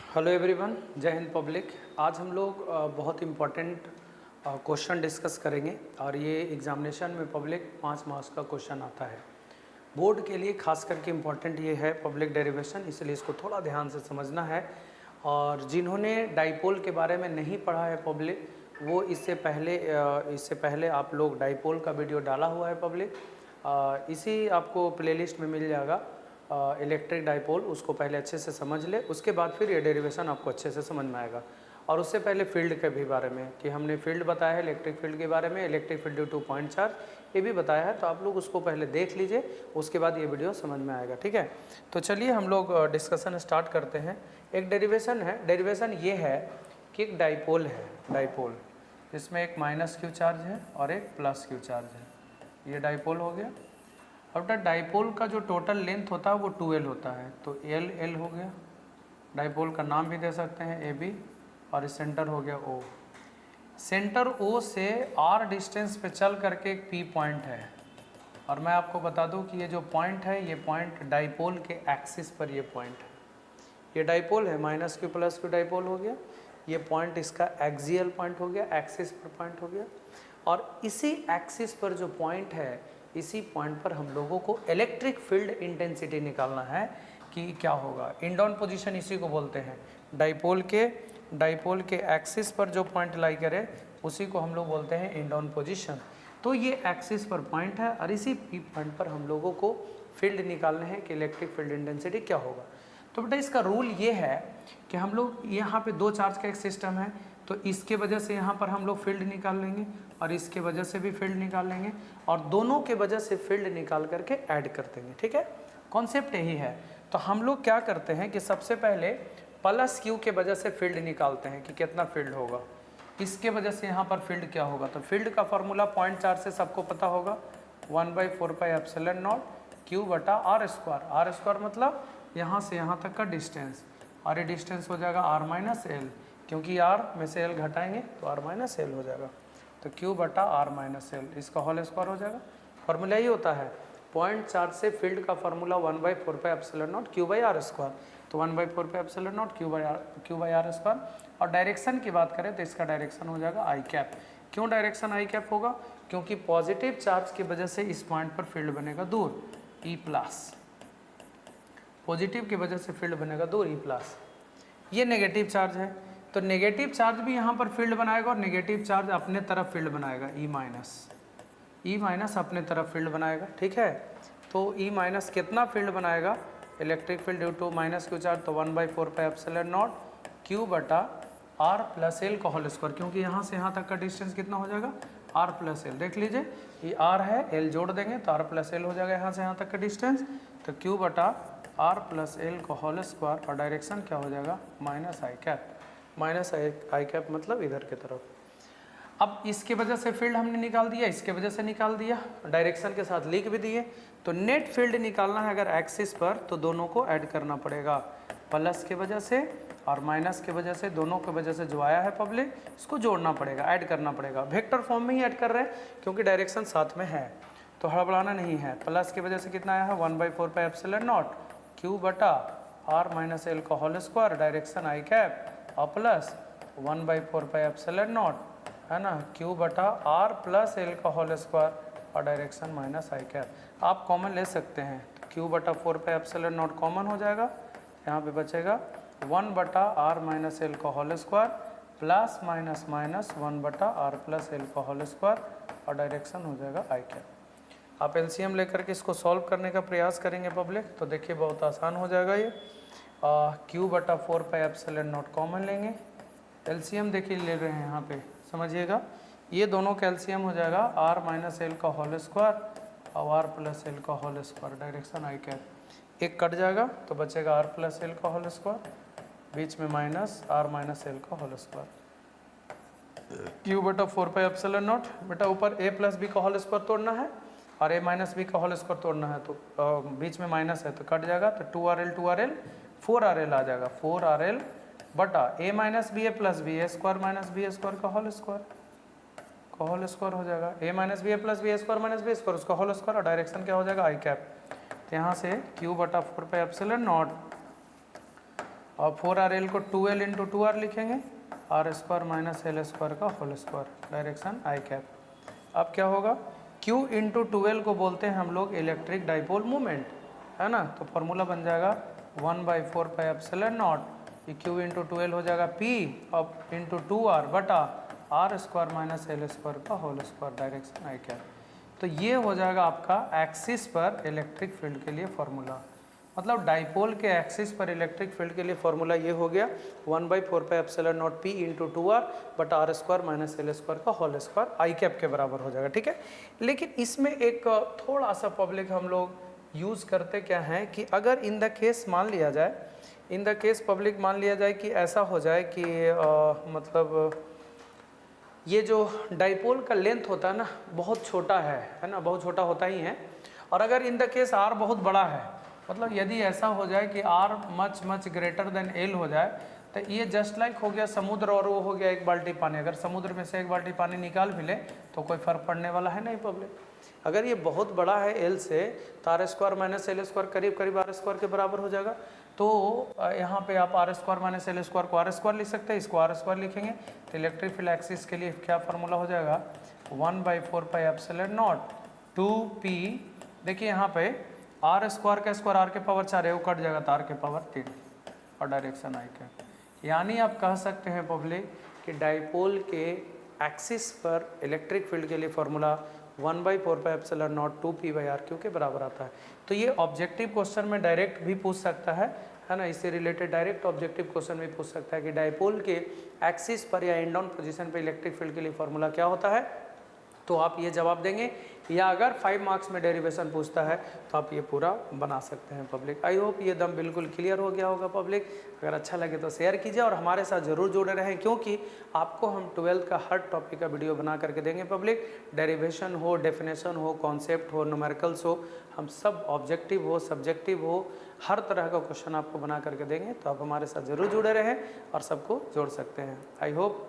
Hello everyone, जय Hind public. आज हम लोग बहुत इम्पोर्टेंट क्वेश्चन डिस्कस करेंगे और ये एग्जामिनेशन में पब्लिक 5 मार्क्स का क्वेश्चन आता है। बोर्ड के लिए खास करके इम्पोर्टेंट ये है पब्लिक डेरिवेशन, इसलिए इसको थोड़ा ध्यान से समझना है। और जिन्होंने डाइपोल के बारे में नहीं पढ़ा है पब्लिक, वो इससे पहले आप लोग डाइपोल का वीडियो डाला हुआ है पब्लिक, इसी आपको प्लेलिस्ट में मिल जाएगा इलेक्ट्रिक डाइपोल। उसको पहले अच्छे से समझ ले, उसके बाद फिर ये डेरिवेशन आपको अच्छे से समझ में आएगा। और उससे पहले फील्ड के भी बारे में कि हमने फील्ड बताया है, इलेक्ट्रिक फील्ड के बारे में, electric field due two point charge, ये भी बताया है। तो आप लोग उसको पहले देख लीजिए, उसके बाद ये वीडियो समझ में आएगा। ठीक है, तो चलिए हम लोग डिस्कशन स्टार्ट करते हैं। एक डेरिवेशन है, डेरिवेशन ये है कि एक डाइपोल है, डाइपोल जिसमें एक माइनस क्यू चार्ज है और एक प्लस क्यू चार्ज है। ये डाइपोल हो गया। और डाइपोल का जो टोटल लेंथ होता है वो 2L होता है, तो L हो गया। डाइपोल का नाम भी दे सकते हैं AB, और सेंटर हो गया O। सेंटर O से R डिस्टेंस पे चल करके एक P पॉइंट है। और मैं आपको बता दूं कि ये जो पॉइंट है, ये पॉइंट डाइपोल के एक्सिस पर ये पॉइंट है। ये डाइपोल है, minus Q plus Q dipole हो गया। ये पॉइंट इसका एक्सियल पॉइंट हो गया, एक्सिस पर पॉइंट हो गया। और इसी एक्सिस पर जो पॉइंट है, इसी पॉइंट पर हम लोगों को इलेक्ट्रिक फील्ड इंटेंसिटी निकालना है कि क्या होगा। इंडॉन पोजीशन इसी को बोलते हैं। डाइपोल के एक्सिस पर जो पॉइंट लाई करे उसी को हम लोग बोलते हैं इंडॉन पोजीशन। तो ये एक्सिस पर पॉइंट है और इसी पॉइंट पर हम लोगों को फील्ड निकालने हैं कि इलेक्ट्रिक फील्ड इंटेंसिटी क्या होगा। तो बेटा इसका रूल ये है कि हम लोग यहाँ पे दो चार्ज का एक सिस्टम है, तो इसके वजह से यहाँ पर हम लोग फील्ड निकाल लेंगे और इसके वजह से भी फील्ड निकाल लेंगे, और दोनों के वजह से फील्ड निकाल करके ऐड कर देंगे। ठीक है, कॉन्सेप्ट यही है। तो हम लोग क्या करते हैं कि सबसे पहले प्लस क्यू के वजह से फील्ड निकालते हैं कि कितना फील्ड होगा, इसके वजह से यहाँ पर फील्ड क्या होगा। तो फील्ड का फॉर्मूला पॉइंट चार्ज से सबको पता होगा, 1/4πε0 Q/r²। r² मतलब यहाँ से यहाँ तक का डिस्टेंस, और ये डिस्टेंस हो जाएगा r-l, क्योंकि r में से l घटाएंगे तो r-l हो जाएगा। तो Q/r-l, इसका होल स्क्वायर हो जाएगा। फॉर्मूला ही होता है, पॉइंट चार्ज से फील्ड का फॉर्मूला 1/4πε0 Q/r²। तो 1/4πε0 Q/r²। और डायरेक्शन की बात करें तो इसका डायरेक्शन हो जाएगा आई कैप। क्यों डायरेक्शन आई कैप होगा? क्योंकि पॉजिटिव चार्ज की वजह से इस पॉइंट पर फील्ड बनेगा दूर E+, पॉजिटिव की वजह से फील्ड बनेगा दूर E+। ये नेगेटिव चार्ज है, तो नेगेटिव चार्ज भी यहाँ पर फील्ड बनाएगा और नेगेटिव चार्ज अपने तरफ फील्ड बनाएगा E- अपने तरफ फील्ड बनाएगा। ठीक है, तो E- कितना फील्ड बनाएगा? Electric field due to minus Q charge, तो 1/4πε0 Q/r+l का होल स्क्वायर, क्योंकि यहाँ से यहाँ तक का डिस्टेंस कितना हो जाएगा? r+l। देख लीजिए, ये r है, l जोड़ देंगे तो r+l हो जाएगा यहाँ से यहाँ तक का डिस्टेंस। तो Q/r+l का होल स्क्वायर, और डायरेक्शन क्या हो जाएगा? -i कैप मतलब इधर की तरफ। अब इसके वजह से फील्ड हमने निकाल दिया, इसके वजह से निकाल दिया, डायरेक्शन के साथ लिख भी दिए। तो नेट फील्ड निकालना है अगर एक्सिस पर, तो दोनों को ऐड करना पड़ेगा, प्लस के वजह से और माइनस के वजह से, दोनों के वजह से जो आया है पब्लिक, इसको जोड़ना पड़ेगा, ऐड करना पड़ेगा। वेक्टर फॉर्म में ही ऐड कर रहे हैं क्योंकि डायरेक्शन साथ में है, तो हड़बड़ाना नहीं है। प्लस की वजह से कितना आया है? 1/4πε0 Q/r-l का whole square, direction I cap, और प्लस 1/4πε0 है ना Q/r+l का होल स्क्वायर, और डायरेक्शन -i कैप। आप कॉमन ले सकते हैं, तो Q/4πε0 कॉमन हो जाएगा, यहाँ पे बचेगा 1/r-l का whole square plus minus 1/r+l का होल स्क्वायर, और डायरेक्शन हो जाएगा आई कैप। आप एलसीएम लेकर के इसको सॉल्व करने का प्रयास करेंगे पब्लिक, तो देखिए बहुत आसान हो जाएगा ये। Q/4πε0 कॉमन लेंगे, एलसीएम देखिए ले रहे हैं यहाँ पे, समझिएगा। ये दोनों का एलसीएम हो जाएगा r-l का होल स्क्वायर और r+l का whole square, direction I cap. एक कट जाएगा तो बचेगा r+l का होल स्क्वायर, बीच में माइनस r-l का होल स्क्वायर। Q/4πε0, बेटा ऊपर a+b का होल स्क्वायर तोड़ना है और a-b का होल स्क्वायर तोड़ना है, तो बीच में माइनस है तो कट जाएगा, तो 2rl 4rl आ जाएगा, 4rl बटा a-b a+b² का होल स्क्वायर हो जाएगा। a-b a+b² उसका होल स्क्वायर, और डायरेक्शन क्या हो जाएगा? आई कैप। तो यहाँ से Q/4πε0 और 4RL को 2L इंटू 2R लिखेंगे, R square minus L square का whole square, direction I cap. अब क्या होगा, Q इंटू 2L को बोलते हैं हम लोग इलेक्ट्रिक डाइपोल मोमेंट, है ना। तो फॉर्मूला बन जाएगा 1/4πε0, ये Q इंटू 2L हो जाएगा P अब इंटू 2R बटा R square minus L square का whole square, direction I cap. तो ये हो जाएगा आपका एक्सिस पर इलेक्ट्रिक फील्ड के लिए फॉर्मूला, मतलब डाइपोल के एक्सिस पर इलेक्ट्रिक फील्ड के लिए फॉर्मूला ये हो गया 1/4πε0 P इंटू 2R बटा R square minus L square का होल स्क्वायर, आई कैप के बराबर हो जाएगा, ठीक है। लेकिन इसमें एक थोड़ा सा पब्लिक हम लोग यूज़ करते क्या हैं कि अगर इन द केस मान लिया जाए, इन द केस पब्लिक मान लिया जाए कि ऐसा हो जाए कि मतलब ये जो डाइपोल का लेंथ होता है ना बहुत छोटा है ना, बहुत छोटा होता ही है। और अगर इन द केस आर बहुत बड़ा है, मतलब यदि ऐसा हो जाए कि R much much greater than L हो जाए, तो ये जस्ट लाइक हो गया समुद्र और वो हो गया एक बाल्टी पानी। अगर समुद्र में से एक बाल्टी पानी निकाल भी ले तो कोई फर्क पड़ने वाला है नहीं पब्लिक। अगर ये बहुत बड़ा है एल से, तो R square minus L square करीब करीब आर स्क्वायर के बराबर हो जाएगा। तो यहाँ पे आप R square minus L square को आर स्क्वायर लिख सकते हैं, इसको आर स्क्वायर लिखेंगे तो इलेक्ट्रिक फील्ड एक्सिस के लिए क्या फार्मूला हो जाएगा 1/4πε0 2P। देखिए यहाँ पे आर स्क्वायर का स्क्वायर आर के पावर 4 है, वो कट जाएगा तो आर के पावर 3 और डायरेक्शन आई कैप। यानी आप कह सकते हैं पब्लिक कि डाइपोल के एक्सिस पर इलेक्ट्रिक फील्ड के लिए फॉर्मूला 1/4πε0 2P/RQ के बराबर आता है। तो ये ऑब्जेक्टिव क्वेश्चन में डायरेक्ट भी पूछ सकता है ना, इससे रिलेटेड डायरेक्ट ऑब्जेक्टिव क्वेश्चन भी पूछ सकता है कि डाइपोल के एक्सिस पर या एंड ऑन पोजीशन पर इलेक्ट्रिक फील्ड के लिए फॉर्मूला क्या होता है, तो आप ये जवाब देंगे। या अगर 5 मार्क्स में डेरिवेशन पूछता है तो आप ये पूरा बना सकते हैं पब्लिक। आई होप ये दम बिल्कुल क्लियर हो गया होगा पब्लिक। अगर अच्छा लगे तो शेयर कीजिए और हमारे साथ ज़रूर जुड़े रहें, क्योंकि आपको हम 12th का हर टॉपिक का वीडियो बना करके देंगे पब्लिक। डेरिवेशन हो, डेफिनेशन हो, कॉन्सेप्ट हो, न्यूमेरिकल्स हो, हम सब ऑब्जेक्टिव हो, सब्जेक्टिव हो, हर तरह का क्वेश्चन आपको बना करके देंगे। तो आप हमारे साथ ज़रूर जुड़े रहें और सबको जोड़ सकते हैं। आई होप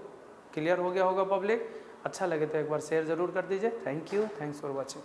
क्लियर हो गया होगा पब्लिक। अच्छा लगे तो एक बार शेयर ज़रूर कर दीजिए। Thank you, thanks for watching.